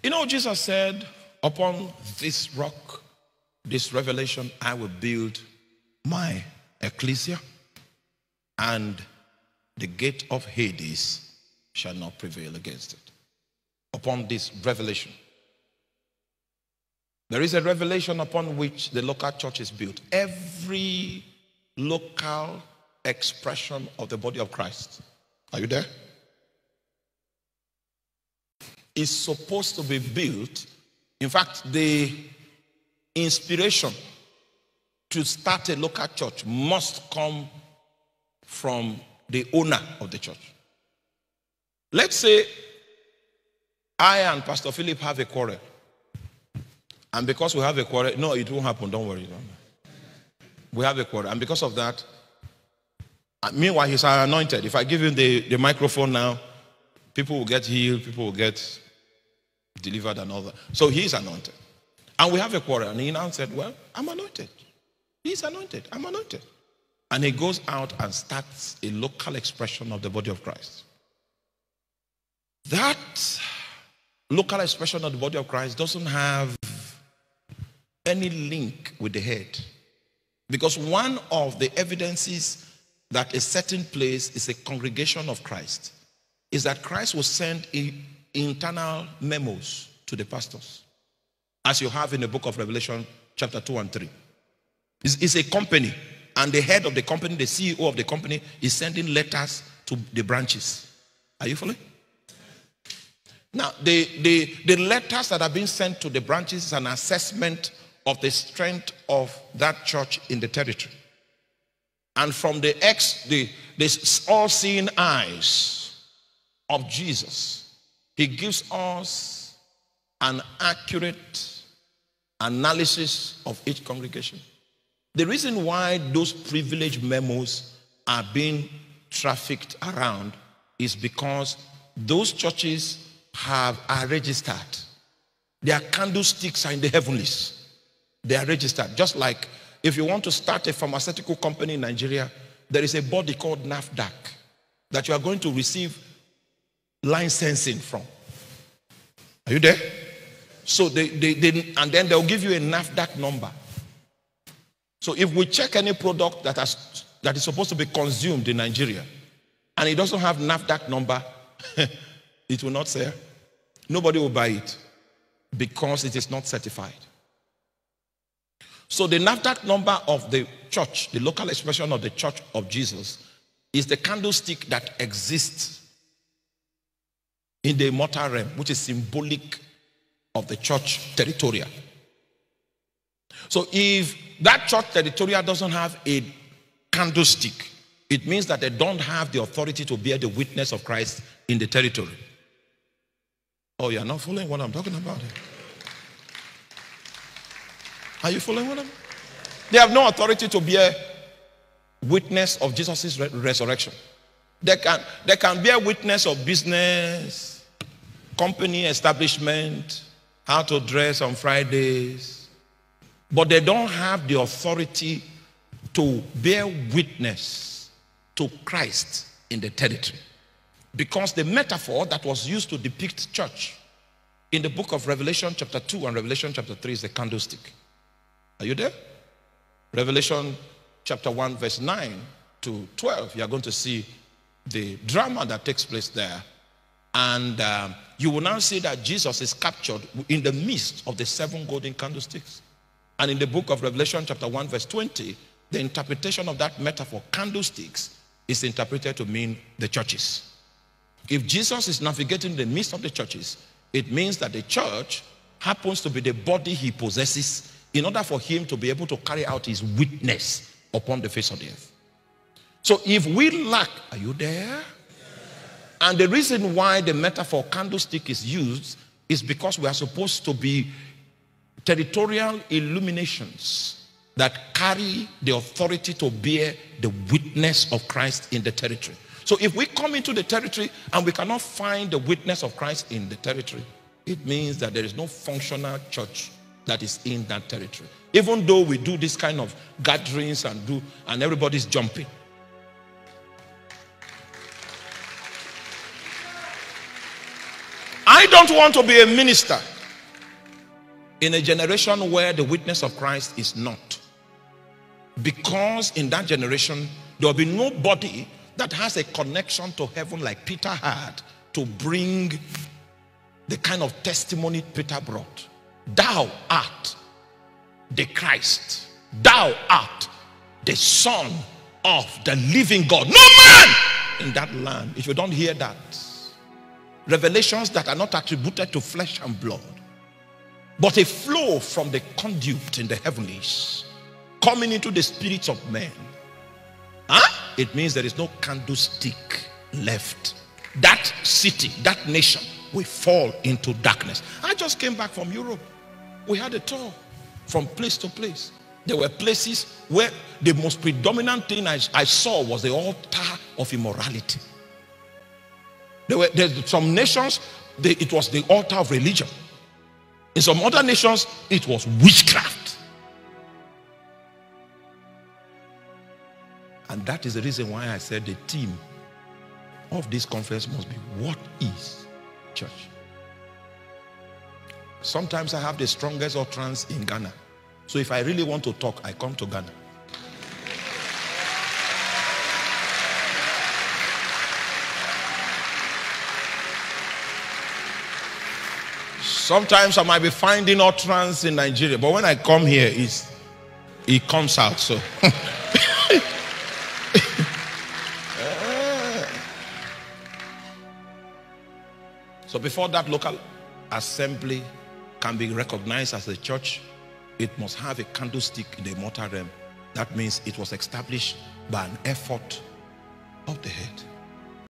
You know, Jesus said, upon this rock, this revelation, I will build my ecclesia, and the gate of Hades shall not prevail against it. Upon this revelation. There is a revelation upon which the local church is built. Every local expression of the body of Christ. Are you there? Is supposed to be built. In fact, the inspiration to start a local church must come from the owner of the church. Let's say I and Pastor Philip have a quarrel. And because we have a quarrel, no, it won't happen, don't worry. We have a quarrel. And because of that, meanwhile, he's anointed. If I give him the microphone now, people will get healed, people will get delivered and all that. So he's anointed. And we have a quarrel. And he now said, well, I'm anointed. He's anointed. I'm anointed. And he goes out and starts a local expression of the body of Christ. That local expression of the body of Christ doesn't have any link with the head. Because one of the evidences that a certain place is a congregation of Christ is that Christ will send internal memos to the pastors, as you have in the book of Revelation chapter 2 and 3. It's a company, and the head of the company, the CEO of the company, is sending letters to the branches. Are you following? Now, the letters that are being sent to the branches is an assessment of the strength of that church in the territory. And from the all-seeing eyes of Jesus, he gives us an accurate analysis of each congregation. The reason why those privileged memos are being trafficked around is because those churches are registered. Their candlesticks are in the heavenlies. They are registered. Just like if you want to start a pharmaceutical company in Nigeria, there is a body called NAFDAC that you are going to receive licensing from. Are you there? So and then they'll give you a NAFDAC number. So if we check any product that is supposed to be consumed in Nigeria and it doesn't have NAFDAC number, it will not sell. Nobody will buy it because it is not certified. So the NAFDAC number of the church, the local expression of the church of Jesus, is the candlestick that exists in the immortal realm, which is symbolic of the church territorial. So if that church territorial doesn't have a candlestick, it means that they don't have the authority to bear the witness of Christ in the territory. Oh, you're not following what I'm talking about here? Are you following what I'm? They have no authority to bear witness of Jesus' resurrection. They can bear witness of business, company establishment, how to dress on Fridays, but they don't have the authority to bear witness to Christ in the territory. Because the metaphor that was used to depict church in the book of Revelation chapter 2 and Revelation chapter 3 is the candlestick. Are you there? Revelation chapter 1 verse 9 to 12, you are going to see the drama that takes place there. And you will now see that Jesus is captured in the midst of the 7 golden candlesticks. And in the book of Revelation chapter 1 verse 20, the interpretation of that metaphor, candlesticks, is interpreted to mean the churches. If Jesus is navigating the midst of the churches, it means that the church happens to be the body he possesses in order for him to be able to carry out his witness upon the face of the earth. So if we lack, are you there? And the reason why the metaphor candlestick is used is because we are supposed to be territorial illuminations that carry the authority to bear the witness of Christ in the territory. So if we come into the territory and we cannot find the witness of Christ in the territory, it means that there is no functional church that is in that territory. Even though we do this kind of gatherings and everybody's jumping. I don't want to be a minister in a generation where the witness of Christ is not. Because in that generation, there will be nobody that has a connection to heaven like Peter had to bring the kind of testimony Peter brought. Thou art the Christ. Thou art the Son of the living God. No man in that land. If you don't hear that, revelations that are not attributed to flesh and blood, but a flow from the conduit in the heavenlies, coming into the spirits of men, it means there is no candlestick left. That city, that nation will fall into darkness. I just came back from Europe. We had a tour from place to place. There were places where the most predominant thing I saw was the altar of immorality. There's some nations, it was the altar of religion. In some other nations, it was witchcraft. And that is the reason why I said the theme of this conference must be, what is church? Sometimes I have the strongest utterance in Ghana. So if I really want to talk, I come to Ghana. Sometimes I might be finding utterance in Nigeria, but when I come here, it comes out. So before that local assembly can be recognized as a church, it must have a candlestick in the mortal realm. That means it was established by an effort of the head.